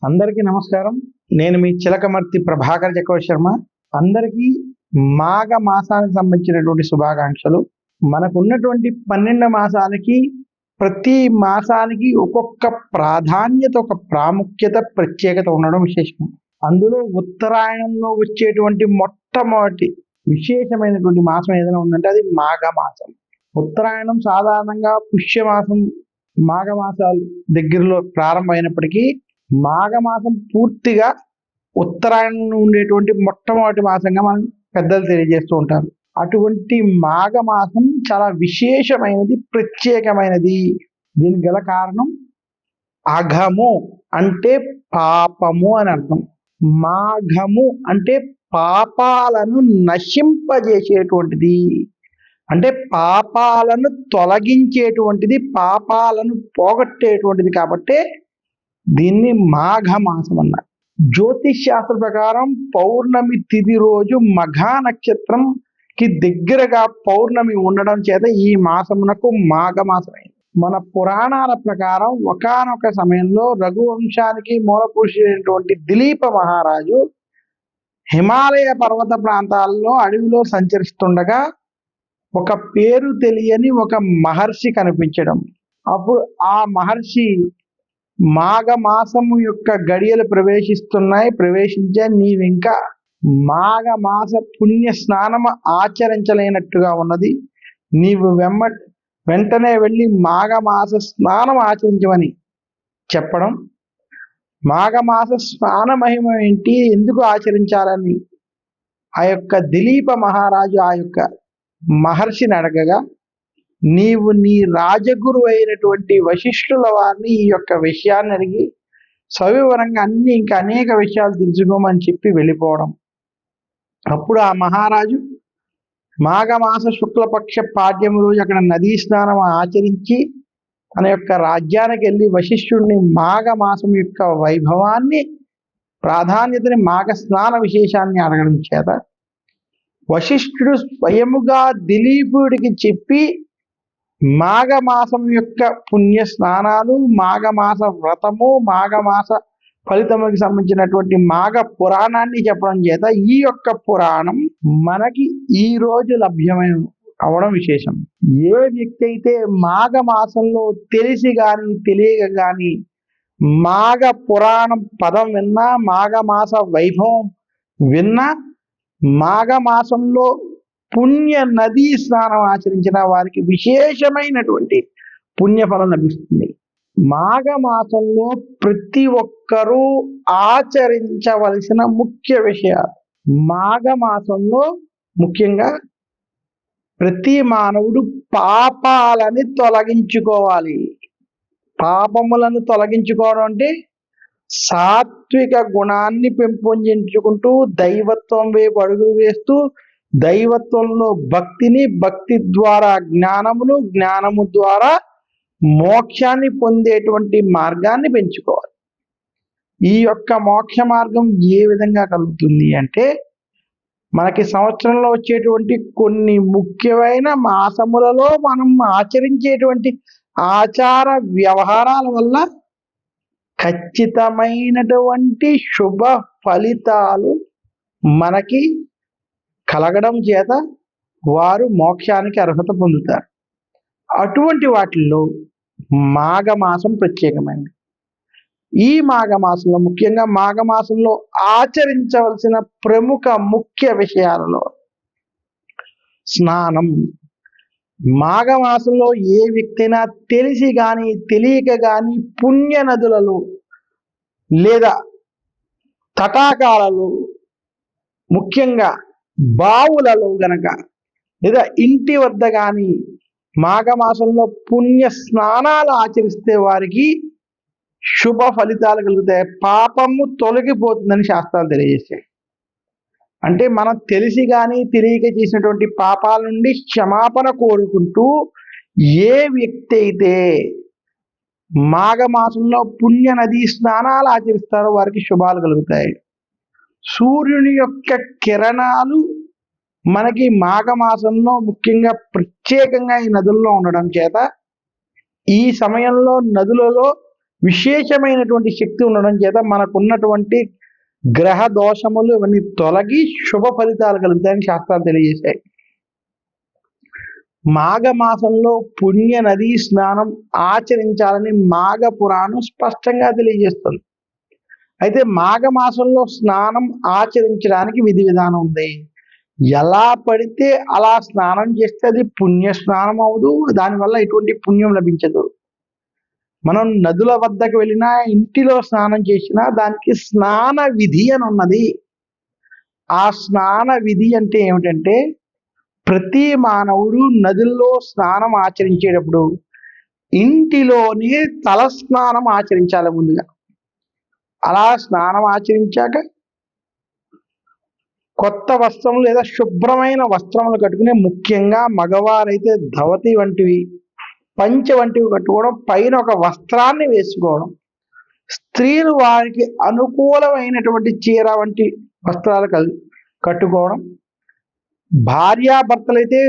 అందరికీ నమస్కారం. నేను మీ చిలకమర్తి ప్రభాకర్ చక్రవర్తి శర్మ. అందరికీ మాఘ మాసానికి సంబంధించినటువంటి శుభాకాంక్షలు. మనకున్నటువంటి 12 మాసాలకి ప్రతి మాసానికి ఒక్కొక్క ప్రాధాన్యత, ఒక ప్రాముఖ్యత, ప్రత్యేకత ఉండడం విశేషం. అందులో ఉత్తరాయణంలో వచ్చేటువంటి మొట్టమొదటి విశేషమైనటువంటి మాసం ఏదైనా ఉందంటే అది మాఘ మాసం. ఉత్తరాయణం సాధారణంగా పుష్యమాసం, మాఘమాసాలు దగ్గరలో ప్రారంభమైనప్పటికీ మాఘమాసం పూర్తిగా ఉత్తరాయణంలో ఉండేటువంటి మొట్టమొదటి మాసంగా మనం పెద్దలు తెలియజేస్తూ ఉంటారు. అటువంటి మాఘమాసం చాలా విశేషమైనది, ప్రత్యేకమైనది. దీనికి గల కారణం అఘము అంటే పాపము అని అర్థం. మాఘము అంటే పాపాలను నశింపజేసేటువంటిది, అంటే పాపాలను తొలగించేటువంటిది, పాపాలను పోగొట్టేటువంటిది. కాబట్టి దీన్ని మాఘమాసం అన్నారు. జ్యోతిష్ శాస్త్ర ప్రకారం పౌర్ణమి తిథి రోజు మఘా నక్షత్రంకి దగ్గరగా పౌర్ణమి ఉండడం చేత ఈ మాసమునకు మాఘమాసమైంది. మన పురాణాల ప్రకారం ఒకానొక సమయంలో రఘువంశానికి మూల పురుషుడైనటువంటి దిలీప మహారాజు హిమాలయ పర్వత ప్రాంతాల్లో అడవిలో సంచరిస్తుండగా ఒక పేరు తెలియని ఒక మహర్షి కనిపించడం. అప్పుడు ఆ మహర్షి మాఘమాసము యొక్క గడియలు ప్రవేశించే నీవింకా మాఘమాస పుణ్య స్నానము ఆచరించలేనట్టుగా ఉన్నది. నీవు వెంటనే వెళ్ళి మాఘమాస స్నానం ఆచరించమని చెప్పడం. మాఘమాస స్నాన మహిమ ఏంటి, ఎందుకు ఆచరించాలని ఆ యొక్క దిలీప మహారాజు ఆ యొక్క మహర్షిని అడగగా, నీవు నీ రాజగురు అయినటువంటి వశిష్ఠుల వారిని ఈ యొక్క విషయాన్ని అడిగి సవివరంగా ఇంకా అనేక విషయాలు తెలుసుకోమని చెప్పి వెళ్ళిపోవడం. అప్పుడు ఆ మహారాజు మాఘమాస శుక్లపక్ష పాడ్యం రోజు అక్కడ నదీ స్నానం ఆచరించి తన యొక్క రాజ్యానికి వెళ్ళి వశిష్ఠుడిని మాఘమాసం యొక్క వైభవాన్ని, ప్రాధాన్యతని, మాఘ స్నాన విశేషాన్ని అడగడం చేత వశిష్ఠుడు స్వయముగా దిలీపుడికి చెప్పి మాఘమాసం యొక్క పుణ్య స్నానాలు, మాఘమాస వ్రతము, మాఘమాస ఫలితములకు సంబంధించినటువంటి మాఘ పురాణాన్ని చెప్పడం చేత ఈ యొక్క పురాణం మనకి ఈ రోజు లభ్యమైన అవడం విశేషం. ఏ వ్యక్తి అయితే మాఘమాసంలో తెలిసి గాని తెలియక గాని మాఘ పురాణం పదం విన్నా, మాఘమాస వైభవం విన్నా, మాఘమాసంలో పుణ్య నదీ స్నానం ఆచరించిన వారికి విశేషమైనటువంటి పుణ్యఫలం లభిస్తుంది. మాఘమాసంలో ప్రతి ఒక్కరూ ఆచరించవలసిన ముఖ్య విషయాలు. మాఘమాసంలో ముఖ్యంగా ప్రతి మానవుడు పాపాలని తొలగించుకోవాలి. పాపములను తొలగించుకోవడం అంటే సాత్విక గుణాన్ని పెంపొందించుకుంటూ దైవత్వం వైపు అడుగులు వేస్తూ, దైవత్వంలో భక్తిని, భక్తి ద్వారా జ్ఞానమును, జ్ఞానము ద్వారా మోక్షాన్ని పొందేటువంటి మార్గాన్ని పెంచుకోవాలి. ఈ యొక్క మోక్ష మార్గం ఏ విధంగా కలుగుతుంది అంటే, మనకి సంవత్సరంలో వచ్చేటువంటి కొన్ని ముఖ్యమైన మాసములలో మనం ఆచరించేటువంటి ఆచార వ్యవహారాల వల్ల ఖచ్చితమైనటువంటి శుభ ఫలితాలు మనకి కలగడం చేత వారు మోక్షానికి అర్హత పొందుతారు. అటువంటి వాటిల్లో మాఘమాసం ప్రత్యేకమైనది. ఈ మాఘమాసంలో ముఖ్యంగా మాఘమాసంలో ఆచరించవలసిన ప్రముఖ ముఖ్య విషయాలలో స్నానం. మాఘమాసంలో ఏ వ్యక్తైనా తెలిసి గాని తెలియక గాని పుణ్య నదులలో లేదా తటాకాలలో, ముఖ్యంగా బావులలో గనక లేదా ఇంటి వద్ద కానీ మాఘమాసంలో పుణ్య స్నానాలు ఆచరిస్తే వారికి శుభ ఫలితాలు కలుగుతాయి, పాపము తొలగిపోతుందని శాస్త్రాలు తెలియజేస్తాయి. అంటే మనం తెలిసి కానీ తెలియక చేసినటువంటి పాపాల నుండి క్షమాపణ కోరుకుంటూ ఏ వ్యక్తి అయితే మాఘమాసంలో పుణ్య నదీ స్నానాలు ఆచరిస్తారో వారికి శుభాలు కలుగుతాయి. సూర్యుని యొక్క కిరణాలు మనకి మాఘమాసంలో ముఖ్యంగా ప్రత్యేకంగా ఈ నదుల్లో ఉండడం చేత ఈ సమయంలో నదులలో విశేషమైనటువంటి శక్తి ఉండడం చేత మనకున్నటువంటి గ్రహ దోషములు ఇవన్నీ తొలగి శుభ ఫలితాలు కలుగుతాయని శాస్త్రాలు తెలియజేశాయి. మాఘమాసంలో పుణ్య నదీ స్నానం ఆచరించాలని మాఘ పురాణం స్పష్టంగా తెలియజేస్తుంది. అయితే మాఘమాసంలో స్నానం ఆచరించడానికి విధి విధానం ఉంది. ఎలా పడితే అలా స్నానం చేస్తే అది పుణ్య స్నానం అవదు, దానివల్ల ఎటువంటి పుణ్యం లభించదు. మనం నదుల వద్దకు వెళ్ళినా, ఇంటిలో స్నానం చేసినా దానికి స్నాన విధి అని ఉన్నది. ఆ స్నాన విధి అంటే ఏమిటంటే, ప్రతి మానవుడు నదుల్లో స్నానం ఆచరించేటప్పుడు ఇంటిలోనే తల స్నానం ఆచరించాలి ముందుగా. అలా స్నానం ఆచరించాక కొత్త వస్త్రం లేదా శుభ్రమైన వస్త్రములు కట్టుకుని, ముఖ్యంగా మగవారైతే ధవతి వంటివి, పంచ వంటివి కట్టుకోవడం, పైన ఒక వస్త్రాన్ని వేసుకోవడం. స్త్రీలు వారికి అనుకూలమైనటువంటి చీర వంటి వస్త్రాలు కట్టుకోవడం. భార్యాభర్తలైతే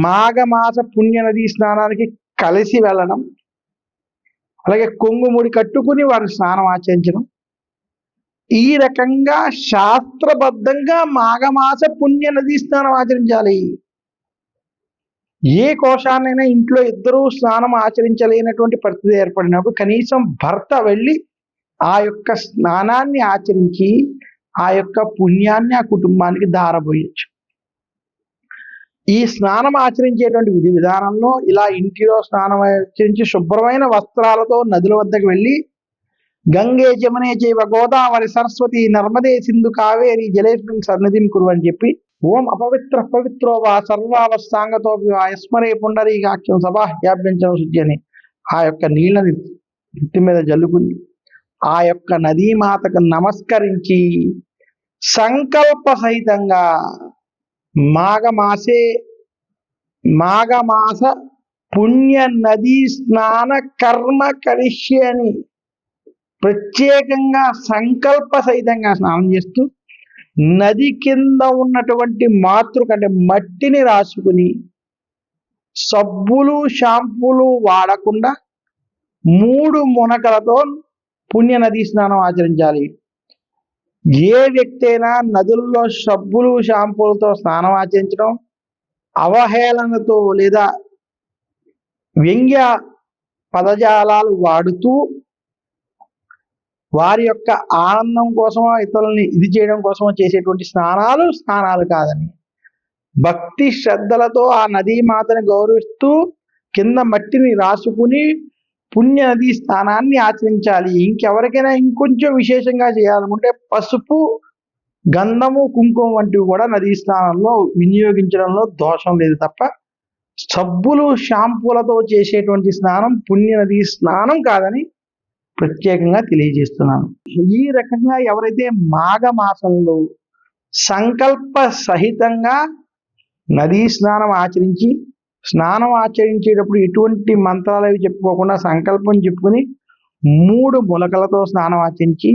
మాఘమాస పుణ్య నదీ స్నానానికి కలిసి వెళ్ళడం, అలాగే కొంగుముడి కట్టుకుని వారు స్నానం ఆచరించడం. ఈ రకంగా శాస్త్రబద్ధంగా మాఘమాస పుణ్య నదీ స్నానం ఆచరించాలి. ఏ కోశాన్నైనా ఇంట్లో ఇద్దరూ స్నానం ఆచరించలేనటువంటి పరిస్థితి ఏర్పడినప్పుడు కనీసం భర్త వెళ్ళి ఆ యొక్క స్నానాన్ని ఆచరించి ఆ యొక్క పుణ్యాన్ని ఆ కుటుంబానికి ధారపోయొచ్చు. ఈ స్నానం ఆచరించేటువంటి విధి విధానంలో ఇలా ఇంటిలో స్నానం ఆచరించి శుభ్రమైన వస్త్రాలతో నదుల వద్దకు వెళ్ళి, గంగే జమునే చైవ గోదావరి సరస్వతి నర్మదే సింధు కావేరి జలేస్మిన్ సన్నిధిం కురు అని చెప్పి, ఓం అపవిత్ర పవిత్రో వా సర్వావస్థాంగతో యస్మరే పుండరీకాక్షం సభాహ్యాభ్యంచం శుద్ధ్యని ఆ యొక్క నీళ్ళని నెత్తి మీద జల్లుకుని ఆ యొక్క నదీమాతకు నమస్కరించి సంకల్ప సహితంగా మాఘమాస పుణ్య నదీ స్నాన కర్మ కరిష్యే అని ప్రత్యేకంగా సంకల్ప సహితంగా స్నానం చేస్తూ నది కింద ఉన్నటువంటి మాతృక అంటే మట్టిని రాసుకుని, సబ్బులు షాంపూలు వాడకుండా 3 మునకలతో పుణ్య నదీ స్నానం ఆచరించాలి. ఏ వ్యక్తి అయినా నదుల్లో సబ్బులు షాంపూలతో స్నానం ఆచరించడం, అవహేళనతో లేదా వ్యంగ్య పదజాలాలు వాడుతూ వారి యొక్క ఆనందం కోసమో ఇతరులని ఇది చేయడం కోసమో చేసేటువంటి స్నానాలు కాదని, భక్తి శ్రద్ధలతో ఆ నదీమాతని గౌరవిస్తూ కింద మట్టిని రాసుకుని పుణ్య నదీ స్నానాన్ని ఆచరించాలి. ఇంకెవరికైనా ఇంకొంచెం విశేషంగా చేయాలనుకుంటే పసుపు, గంధము, కుంకుమ వంటివి కూడా నదీ స్నానంలో వినియోగించడంలో దోషం లేదు తప్ప, సబ్బులు షాంపూలతో చేసేటువంటి స్నానం పుణ్య నదీ స్నానం కాదని ప్రత్యేకంగా తెలియజేస్తున్నాను. ఈ రకంగా ఎవరైతే మాఘమాసంలో సంకల్ప సహితంగా నదీ స్నానం ఆచరించి, స్నానం ఆచరించేటప్పుడు ఎటువంటి మంత్రాలు అవి చెప్పుకోకుండా సంకల్పం చెప్పుకుని 3 ములకలతో స్నానం ఆచరించి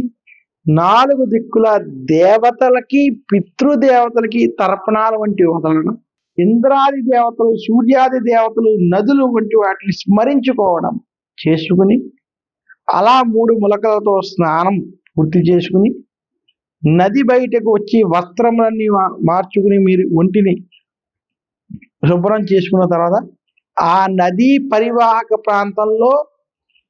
4 దిక్కుల దేవతలకి, పితృదేవతలకి తర్పణాలు వంటివి వదలడం, ఇంద్రాది దేవతలు, సూర్యాది దేవతలు, నదులు వంటి వాటిని స్మరించుకోవడం చేసుకుని, అలా 3 ములకలతో స్నానం పూర్తి చేసుకుని నది బయటకు వచ్చి వస్త్రములన్నీ మార్చుకుని మీరు ఒంటిని శుభ్రం చేసుకున్న తర్వాత ఆ నదీ పరివాహక ప్రాంతంలో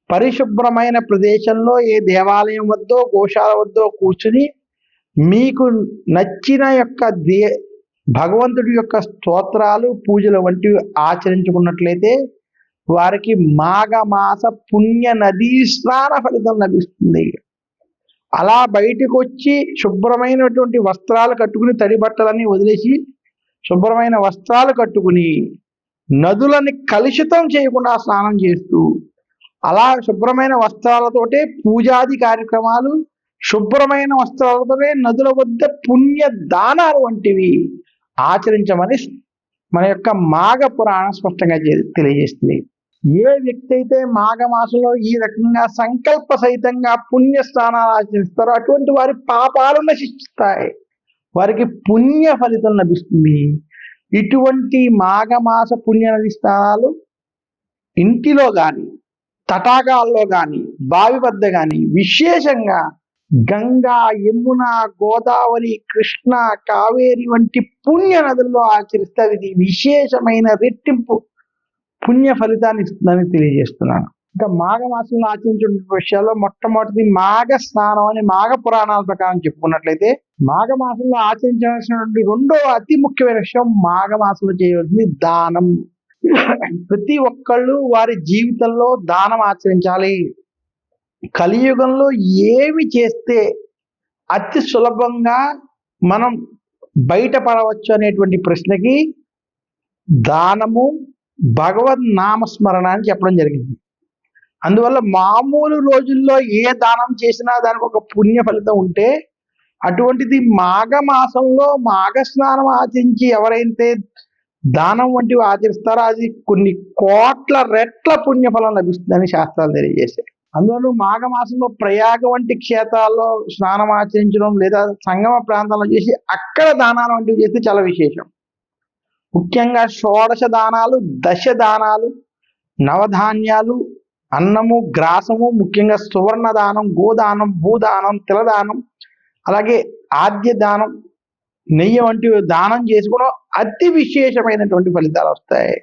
పరిశుభ్రమైన ప్రదేశంలో ఏ దేవాలయం వద్దో గోశాల వద్దో కూర్చుని మీకు నచ్చిన యొక్క భగవంతుడి యొక్క స్తోత్రాలు, పూజలు వంటివి ఆచరించుకున్నట్లయితే వారికి మాఘమాస పుణ్య నదీ స్నాన ఫలితం లభిస్తుంది. అలా బయటకు వచ్చి శుభ్రమైనటువంటి వస్త్రాలు కట్టుకుని, తడి బట్టలన్నీ వదిలేసి శుభ్రమైన వస్త్రాలు కట్టుకుని నదులని కలుషితం చేయకుండా స్నానం చేస్తూ, అలా శుభ్రమైన వస్త్రాలతోటే పూజాది కార్యక్రమాలు, శుభ్రమైన వస్త్రాలతోనే నదుల వద్ద పుణ్య దానాలు వంటివి ఆచరించమని మన యొక్క మాఘ పురాణం స్పష్టంగా తెలియజేస్తుంది. ఏ వ్యక్తి అయితే మాఘమాసంలో ఈ రకంగా సంకల్ప సహితంగా పుణ్య స్నానాలు ఆచరిస్తారో అటువంటి వారి పాపాలు నశిస్తాయి, వారికి పుణ్య ఫలితం లభిస్తుంది. ఇటువంటి మాఘమాస పుణ్య నది స్నానాలు ఇంటిలో కానీ తటాకాల్లో కానీ బావి వద్ద కానీ విశేషంగా గంగా, యమున, గోదావరి, కృష్ణ, కావేరి వంటి పుణ్య నదుల్లో ఆచరిస్తే అది విశేషమైన రెట్టింపు పుణ్య ఫలితాన్ని ఇస్తుందని తెలియజేస్తున్నాను. ఇంకా మాఘమాసంలో ఆచరించే విషయాల్లో మొట్టమొదటిది మాఘ స్నానం అని మాఘ పురాణాల ప్రకారం చెప్పుకున్నట్లయితే మాఘమాసంలో ఆచరించాల్సినటువంటి రెండో అతి ముఖ్యమైన విషయం మాఘమాసంలో చేయవలసింది దానం. ప్రతి ఒక్కళ్ళు వారి జీవితంలో దానం ఆచరించాలి. కలియుగంలో ఏమి చేస్తే అతి సులభంగా మనం బయటపడవచ్చు అనేటువంటి ప్రశ్నకి దానము, భగవద్ నామస్మరణ అని చెప్పడం జరిగింది. అందువల్ల మామూలు రోజుల్లో ఏ దానం చేసినా దానికి ఒక పుణ్య ఫలితం ఉంటే, అటువంటిది మాఘమాసంలో మాఘ స్నానం ఆచరించి ఎవరైతే దానం వంటివి ఆచరిస్తారో అది కొన్ని కోట్ల రెట్ల పుణ్యఫలం లభిస్తుందని శాస్త్రాలు తెలియజేశాయి. అందువల్ల మాఘమాసంలో ప్రయాగ వంటి క్షేత్రాల్లో స్నానం ఆచరించడం లేదా సంగమ ప్రాంతాల్లో చేసి అక్కడ దానాలు వంటివి చేస్తే చాలా విశేషం. ముఖ్యంగా షోడశ దానాలు, దశ దానాలు, నవధాన్యాలు, అన్నము, గ్రాసము, ముఖ్యంగా సువర్ణ దానం, గోదానం, భూదానం, తిలదానం, అలాగే ఆద్య దానం, నెయ్యి వంటివి దానం చేసుకోవడం అతి విశేషమైనటువంటి ఫలితాలు వస్తాయి.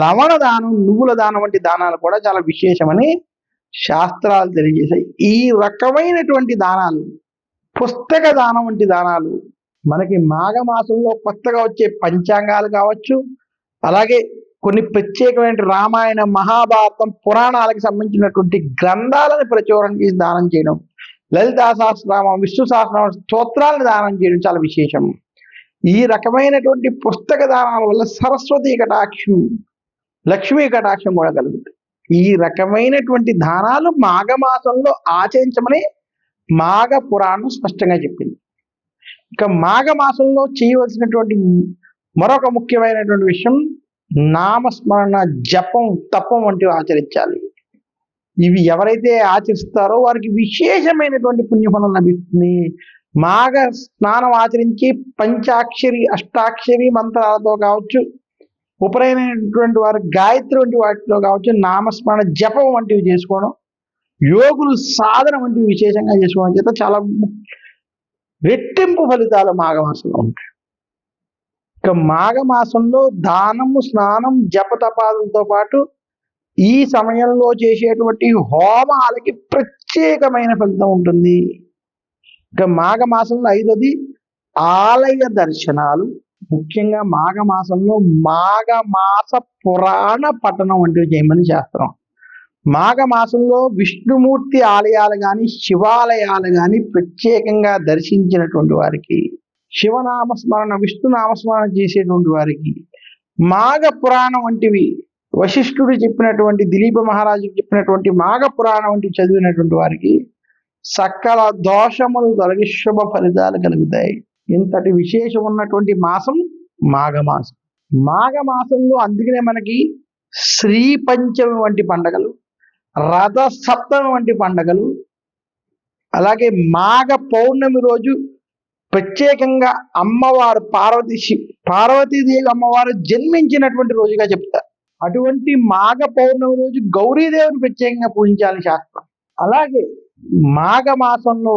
లవణ దానం, నువ్వుల దానం వంటి దానాలు కూడా చాలా విశేషమని శాస్త్రాలు తెలియజేశాయి. ఈ రకమైనటువంటి దానాలు, పుస్తక దానం వంటి దానాలు మనకి మాఘమాసంలో కొత్తగా వచ్చే పంచాంగాలు కావచ్చు, అలాగే కొన్ని ప్రత్యేకమైన రామాయణ, మహాభారతం, పురాణాలకు సంబంధించినటువంటి గ్రంథాలను ప్రచురణ చేసి దానం చేయడం, లలితా సహస్రనామం, విష్ణు సహస్రనామం స్తోత్రాలను దానం చేయడం చాలా విశేషం. ఈ రకమైనటువంటి పుస్తక దానాల వల్ల సరస్వతి కటాక్షం, లక్ష్మీ కటాక్షం కూడా కలుగుతుంది. ఈ రకమైనటువంటి దానాలు మాఘమాసంలో ఆచరించమని మాఘ పురాణం స్పష్టంగా చెప్పింది. ఇక మాఘమాసంలో చేయవలసినటువంటి మరొక ముఖ్యమైనటువంటి విషయం నామస్మరణ, జపం, తపం వంటివి ఆచరించాలి. ఇవి ఎవరైతే ఆచరిస్తారో వారికి విశేషమైనటువంటి పుణ్యఫలం లభిస్తుంది. మాఘ స్నానం ఆచరించి పంచాక్షరి, అష్టాక్షరి మంత్రాలతో కావచ్చు, ఉపనయనటువంటి వారు గాయత్రి వంటి వాటిలో కావచ్చు, నామస్మరణ, జపం వంటివి చేసుకోవడం, యోగులు సాధన వంటివి విశేషంగా చేసుకోవడం చేత చాలా రెట్టింపు ఫలితాలు మాఘమాసంలో ఉంటాయి. ఇక మాఘమాసంలో దానము, స్నానం, జపతపాదులతో పాటు ఈ సమయంలో చేసేటువంటి హోమాలకి ప్రత్యేకమైన ఫలితం ఉంటుంది. ఇక మాఘమాసంలో ఐదోది ఆలయ దర్శనాలు. ముఖ్యంగా మాఘమాసంలో మాఘమాస పురాణ పఠనం వంటివి చేయమని శాస్త్రం. మాఘమాసంలో విష్ణుమూర్తి ఆలయాలు కానీ, శివాలయాలు కానీ ప్రత్యేకంగా దర్శించినటువంటి వారికి, శివనామస్మరణ, విష్ణు నామస్మరణ చేసేటువంటి వారికి, మాఘ పురాణం వంటివి వశిష్ఠుడు చెప్పినటువంటి, దిలీప మహారాజుకి చెప్పినటువంటి మాఘ పురాణం వంటివి చదివినటువంటి వారికి సకల దోషములు తొలగి శుభ ఫలితాలు కలుగుతాయి. ఇంతటి విశేషం ఉన్నటువంటి మాసం మాఘమాసం. మాఘమాసంలో అందుకనే మనకి శ్రీ పంచమి వంటి పండగలు, రథ సప్తమి వంటి పండగలు, అలాగే మాఘ పౌర్ణమి రోజు ప్రత్యేకంగా అమ్మవారు పార్వతీదేవి అమ్మవారు జన్మించినటువంటి రోజుగా చెప్తారు. అటువంటి మాఘ పౌర్ణమి రోజు గౌరీదేవిని ప్రత్యేకంగా పూజించాలని శాస్త్రం. అలాగే మాఘమాసంలో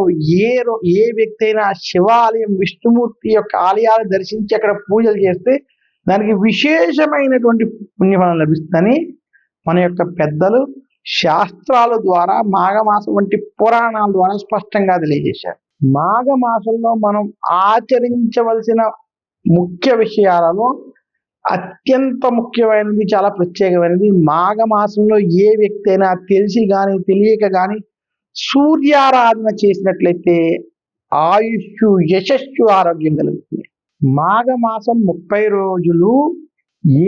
ఏ వ్యక్తి అయినా శివాలయం, విష్ణుమూర్తి యొక్క ఆలయాలు దర్శించి అక్కడ పూజలు చేస్తే దానికి విశేషమైనటువంటి పుణ్యఫలం లభిస్తుందని మన యొక్క పెద్దలు శాస్త్రాల ద్వారా, మాఘమాసం వంటి పురాణాల ద్వారా స్పష్టంగా తెలియజేశారు. మాఘమాసంలో మనం ఆచరించవలసిన ముఖ్య విషయాలలో అత్యంత ముఖ్యమైనది, చాలా ప్రత్యేకమైనది, మాఘమాసంలో ఏ వ్యక్తి అయినా తెలిసి కానీ తెలియక కానీ సూర్యారాధన చేసినట్లయితే ఆయుష్, యశస్సు, ఆరోగ్యం కలుగుతుంది. మాఘమాసం 30 రోజులు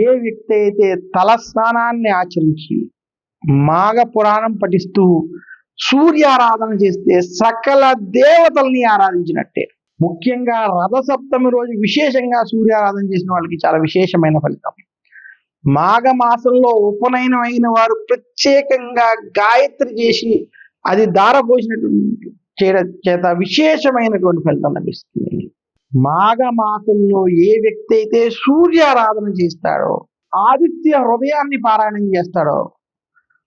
ఏ వ్యక్తి అయితే తల స్నానాన్ని ఆచరించి మాఘ పురాణం పఠిస్తూ సూర్యారాధన చేస్తే సకల దేవతల్ని ఆరాధించినట్టే. ముఖ్యంగా రథ సప్తమి రోజు విశేషంగా సూర్యారాధన చేసిన వాళ్ళకి చాలా విశేషమైన ఫలితం. మాఘమాసంలో ఉపనయనం అయిన వారు ప్రత్యేకంగా గాయత్రి చేసి అది దారపోసినటువంటి చేయడం చేత విశేషమైనటువంటి ఫలితం లభిస్తుంది. మాఘమాసంలో ఏ వ్యక్తి అయితే సూర్యారాధన చేస్తాడో, ఆదిత్య హృదయాన్ని పారాయణం చేస్తాడో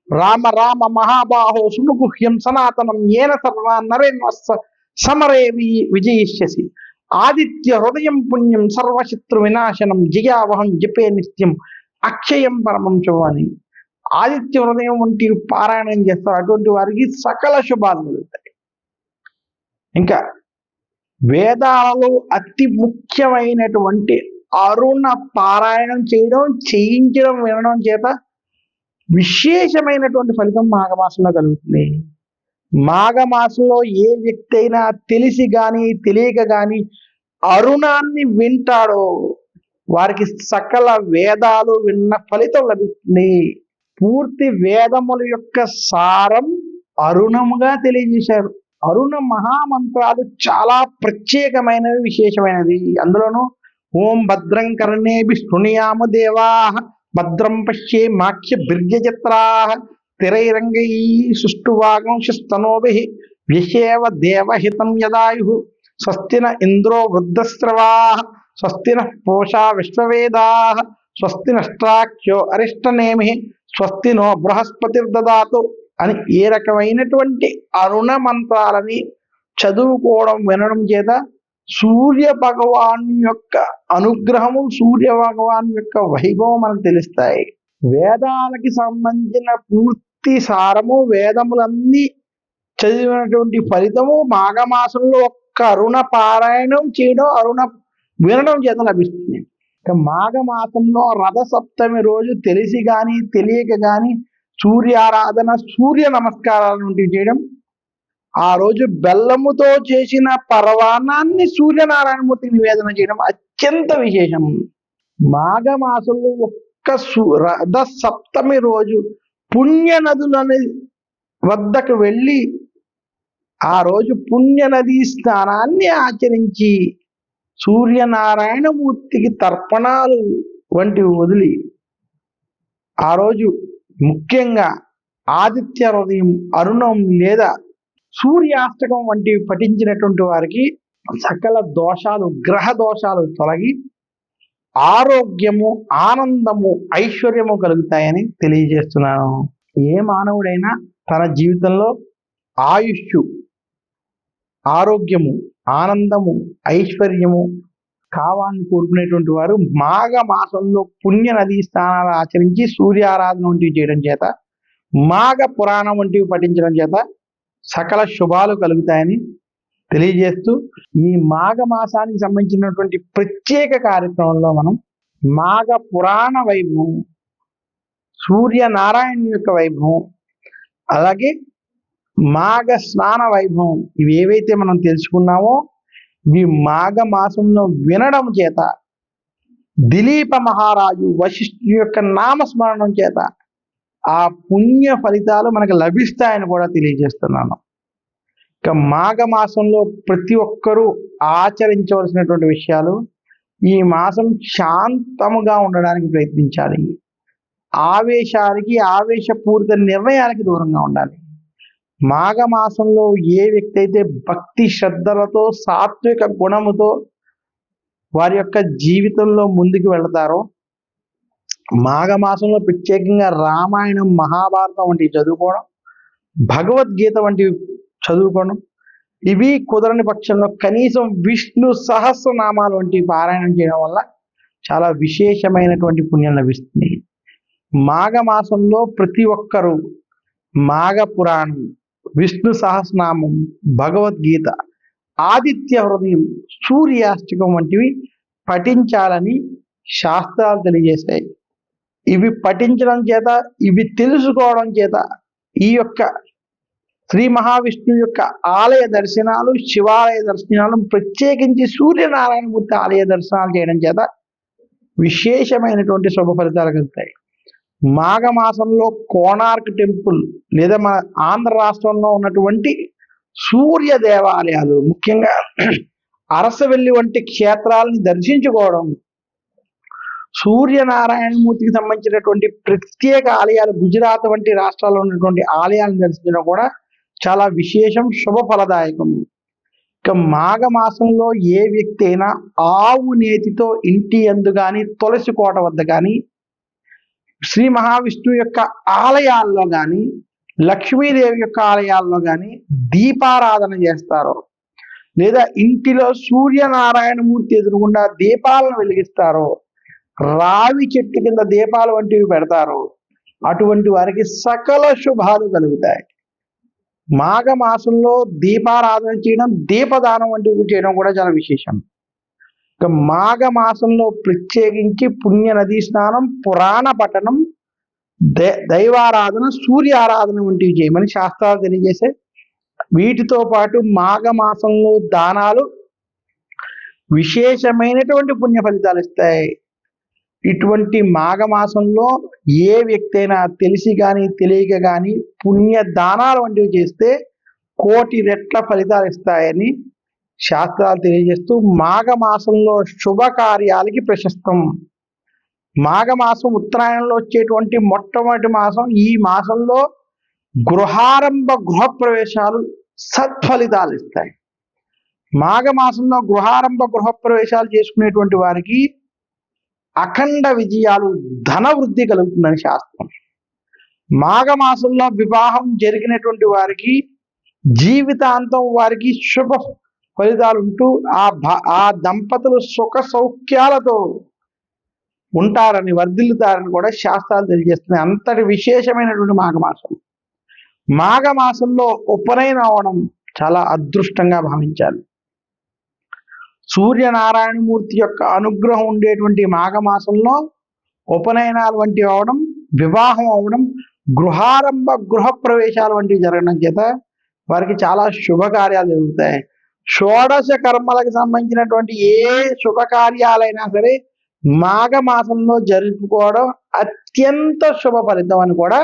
రామ రామ మహాబాహో సునుగుహ్యం సనాతనం ఏన సర్వాన్ నరేన్వస్స సమరే విజయిష్యసి. ఆదిత్య హృదయం పుణ్యం సర్వశత్రు వినాశనం జియావహం జపే నిత్యం అక్షయం పరమం శుభాని. ఆదిత్య హృదయం వంటి పారాయణం చేస్తారు, అటువంటి వారికి సకల శుభాలు కలుగుతాయి. ఇంకా వేదాలలో అతి ముఖ్యమైనటువంటి అరుణ పారాయణం చేయడం, చేయించడం, వినడం చేత విశేషమైనటువంటి ఫలితం మాఘమాసంలో కలుగుతుంది. మాఘమాసంలో ఏ వ్యక్తి అయినా తెలిసి గాని తెలియక గాని అరుణాన్ని వింటాడో వారికి సకల వేదాలు విన్న ఫలితం లభిస్తుంది. పూర్తి వేదముల యొక్క సారం అరుణముగా తెలియజేశారు. అరుణ మహామంత్రాలు చాలా ప్రత్యేకమైనవి, విశేషమైనది. అందులోనూ ఓం భద్రం కర్ణేభి శృణుయామ దేవా భద్రం పశ్యే మాఖ్య బిర్జత్రా స్థిరైరంగై సుష్టువాగంశస్తనోభి వ్యశేవ దేవహితం యదాయు స్వస్తిన ఇంద్రో వృద్ధస్రవా స్వస్తిన పూషా విశ్వవేదా స్వస్తి నష్టాఖ్యో అరిష్టనేమి స్వస్తి నో బృహస్పతిర్దదాతు అని ఏ రకమైనటువంటి అరుణ మంత్రాలని చదువుకోవడం, వినడం చేత సూర్య భగవాన్ యొక్క అనుగ్రహము, సూర్య భగవాన్ యొక్క వైభవం మనకు తెలుస్తాయి. వేదాలకి సంబంధించిన పూర్తి సారము, వేదములన్నీ చదివినటువంటి ఫలితము మాఘమాసంలో ఒక్క అరుణ పారాయణం చేయడం, అరుణ వినడం చేత లభిస్తుంది. మాఘమాసంలో రథ సప్తమి రోజు తెలిసి గాని తెలియక గాని సూర్యారాధన, సూర్య నమస్కారాల నుండి చేయడం, ఆ రోజు బెల్లముతో చేసిన పరవాన్నాన్ని సూర్యనారాయణమూర్తికి నివేదన చేయడం అత్యంత విశేషం. మాఘమాసంలో ఒక్క రథ సప్తమి రోజు పుణ్య నదులని వద్దకు వెళ్ళి ఆ రోజు పుణ్య నదీ స్నానాన్ని ఆచరించి సూర్యనారాయణమూర్తికి తర్పణాలు వంటివి వదిలి ఆ రోజు ముఖ్యంగా ఆదిత్య హృదయం, అరుణం లేదా సూర్యాష్టకం వంటివి పఠించినటువంటి వారికి సకల దోషాలు, గ్రహ దోషాలు తొలగి ఆరోగ్యము, ఆనందము, ఐశ్వర్యము కలుగుతాయని తెలియజేస్తున్నాను. ఏ మానవుడైనా తన జీవితంలో ఆయుష్షు, ఆరోగ్యము, ఆనందము, ఐశ్వర్యము కావాలని కోరుకునేటువంటి వారు మాఘ మాసంలో పుణ్య నదీ స్నానాలు ఆచరించి సూర్యారాధన వంటివి చేయడం చేత, మాఘ పురాణం వంటివి పఠించడం చేత సకల శుభాలు కలుగుతాయని తెలియజేస్తూ, ఈ మాఘ మాసానికి సంబంధించినటువంటి ప్రత్యేక కార్యక్రమంలో మనం మాఘ పురాణ వైభవం, సూర్యనారాయణ యొక్క వైభవం, అలాగే మాఘ స్నాన వైభవం, ఇవి ఏవైతే మనం తెలుసుకున్నామో ఇవి మాఘ మాసంలో వినడం చేత దిలీప మహారాజు వశిష్ఠుని యొక్క నామస్మరణం చేత ఆ పుణ్య ఫలితాలు మనకు లభిస్తాయని కూడా తెలియజేస్తున్నాను. ఇక మాఘ మాసంలో ప్రతి ఒక్కరూ ఆచరించవలసినటువంటి విషయాలు, ఈ మాసం శాంతముగా ఉండడానికి ప్రయత్నించాలి. ఆవేశాలకి, ఆవేశపూరిత నిర్ణయాలకి దూరంగా ఉండాలి. మాఘ మాసంలో ఏ వ్యక్తి అయితే భక్తి శ్రద్ధలతో, సాత్విక గుణముతో వారి యొక్క జీవితంలో ముందుకు వెళతారో, మాఘమాసంలో ప్రత్యేకంగా రామాయణం, మహాభారతం వంటివి చదువుకోవడం, భగవద్గీత వంటివి చదువుకోవడం, ఇవి కుదరని పక్షంలో కనీసం విష్ణు సహస్రనామాలు వంటివి పారాయణం చేయడం వల్ల చాలా విశేషమైనటువంటి పుణ్యం లభిస్తుంది. మాఘమాసంలో ప్రతి ఒక్కరూ మాఘ పురాణం, విష్ణు సహస్రనామం, భగవద్గీత, ఆదిత్య హృదయం, సూర్యాష్టకం వంటివి పఠించాలని శాస్త్రాలు తెలియజేశాయి. ఇవి పఠించడం చేత, ఇవి తెలుసుకోవడం చేత ఈ యొక్క శ్రీ మహావిష్ణువు యొక్క ఆలయ దర్శనాలు, శివాలయ దర్శనాలు, ప్రత్యేకించి సూర్యనారాయణమూర్తి ఆలయ దర్శనాలు చేయడం చేత విశేషమైనటువంటి శుభ ఫలితాలు కలుగుతాయి. మాఘమాసంలో కోణార్క్ టెంపుల్ లేదా మన ఆంధ్ర రాష్ట్రంలో ఉన్నటువంటి సూర్య దేవాలయాలు, ముఖ్యంగా అరసవెల్లి వంటి క్షేత్రాలని దర్శించుకోవడం, సూర్యనారాయణమూర్తికి సంబంధించినటువంటి ప్రత్యేక ఆలయాలు, గుజరాత్ వంటి రాష్ట్రాల్లో ఉన్నటువంటి ఆలయాలను దర్శించడం కూడా చాలా విశేషం, శుభ ఫలదాయకం. ఇక మాఘమాసంలో ఏ వ్యక్తి అయినా ఆవు నేతితో ఇంటి యందు కానీ, తులసి కోట వద్ద కానీ శ్రీ మహావిష్ణువు యొక్క ఆలయాల్లో కానీ లక్ష్మీదేవి యొక్క ఆలయాల్లో కానీ దీపారాధన చేస్తారో, లేదా ఇంటిలో సూర్యనారాయణమూర్తి ఎదురుగుండా దీపాలను వెలిగిస్తారో, రావి చెట్టు కింద దీపాలు వంటివి పెడతారో అటువంటి వారికి సకల శుభాలు కలుగుతాయి. మాఘమాసంలో దీపారాధన చేయడం, దీపదానం వంటివి చేయడం కూడా చాలా విశేషం. ఇక మాఘమాసంలో ప్రత్యేకించి పుణ్య నదీ స్నానం, పురాణ పఠనం, దైవారాధన, సూర్య ఆరాధన వంటివి చేయమని శాస్త్రాలు తెలియజేసే. వీటితో పాటు మాఘమాసంలో దానాలు విశేషమైనటువంటి పుణ్య ఫలితాలు ఇస్తాయి. ఇటువంటి మాఘమాసంలో ఏ వ్యక్తి అయినా తెలిసి కానీ తెలియక కానీ పుణ్య దానాలు వంటివి చేస్తే 1,000,000 రెట్ల ఫలితాలు ఇస్తాయని శాస్త్రాలు తెలియజేస్తూ, మాఘమాసంలో శుభకార్యాలకి ప్రశస్తం. మాఘమాసం ఉత్తరాయణంలో వచ్చేటువంటి మొట్టమొదటి మాసం. ఈ మాసంలో గృహారంభ గృహప్రవేశాలు సత్ఫలితాలు ఇస్తాయి. మాఘమాసంలో గృహారంభ గృహప్రవేశాలు చేసుకునేటువంటి వారికి అఖండ విజయాలు, ధన వృద్ధి కలుగుతుందని శాస్త్రం. మాఘమాసంలో వివాహం జరిగినటువంటి వారికి జీవితాంతం వారికి శుభ ఫలితాలు ఉంటూ ఆ దంపతులు సుఖ సౌఖ్యాలతో ఉంటారని, వర్ధిల్లుతారని కూడా శాస్త్రాలు తెలియజేస్తున్నాయి. అంతటి విశేషమైనటువంటి మాఘమాసం. మాఘమాసంలో ఉపనయనం అవడం చాలా అదృష్టంగా భావించాలి. సూర్యనారాయణమూర్తి యొక్క అనుగ్రహం ఉండేటువంటి మాఘమాసంలో ఉపనయనాలు వంటివి అవడం, వివాహం అవడం, గృహారంభ గృహప్రవేశాలు వంటివి జరగడం చేత వారికి చాలా శుభకార్యాలు జరుగుతాయి. షోడశ కర్మలకు సంబంధించినటువంటి ఏ శుభకార్యాలైనా సరే మాఘమాసంలో జరుపుకోవడం అత్యంత శుభ ఫలితం అని కూడా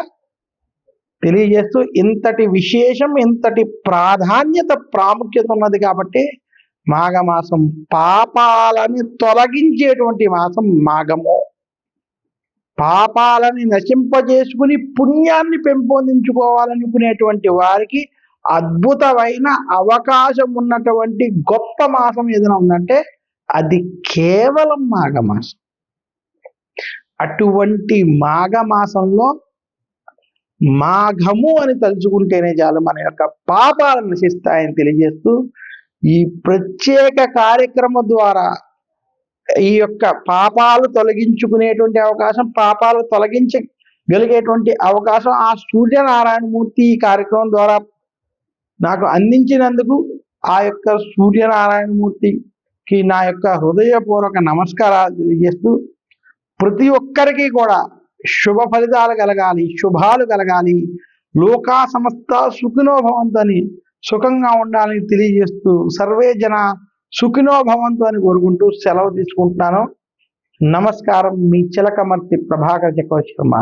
తెలియజేస్తూ, ఇంతటి విశేషం, ఇంతటి ప్రాధాన్యత, ప్రాముఖ్యత ఉన్నది కాబట్టి మాఘమాసం పాపాలని తొలగించేటువంటి మాసం మాఘము. పాపాలని నశింపజేసుకుని పుణ్యాన్ని పెంపొందించుకోవాలనుకునేటువంటి వారికి అద్భుతమైన అవకాశం ఉన్నటువంటి గొప్ప మాసం ఏదైనా ఉందంటే అది కేవలం మాఘమాసం. అటువంటి మాఘమాసంలో మాఘము అని తలుచుకుంటేనే చాలు మన యొక్క పాపాలను నశిస్తాయని తెలియజేస్తూ, ఈ ప్రత్యేక కార్యక్రమం ద్వారా ఈ యొక్క పాపాలు తొలగించుకునేటువంటి అవకాశం, పాపాలు తొలగించగలిగేటువంటి అవకాశం ఆ సూర్యనారాయణమూర్తి ఈ కార్యక్రమం ద్వారా నాకు అందించినందుకు ఆ యొక్క సూర్యనారాయణమూర్తికి నా యొక్క హృదయపూర్వక నమస్కారాలు తెలియజేస్తూ, ప్రతి ఒక్కరికి కూడా శుభ ఫలితాలు కలగాలి, శుభాలు కలగాలి, లోకా సమస్త సుఖినో భవంతు అని, సుఖంగా ఉండాలని తెలియజేస్తూ, సర్వే జన సుఖినో భవంతు అని కోరుకుంటూ సెలవు తీసుకుంటున్నాను. నమస్కారం. మీ చిలకమర్తి ప్రభాకర్ చక్రవర్తి శర్మ.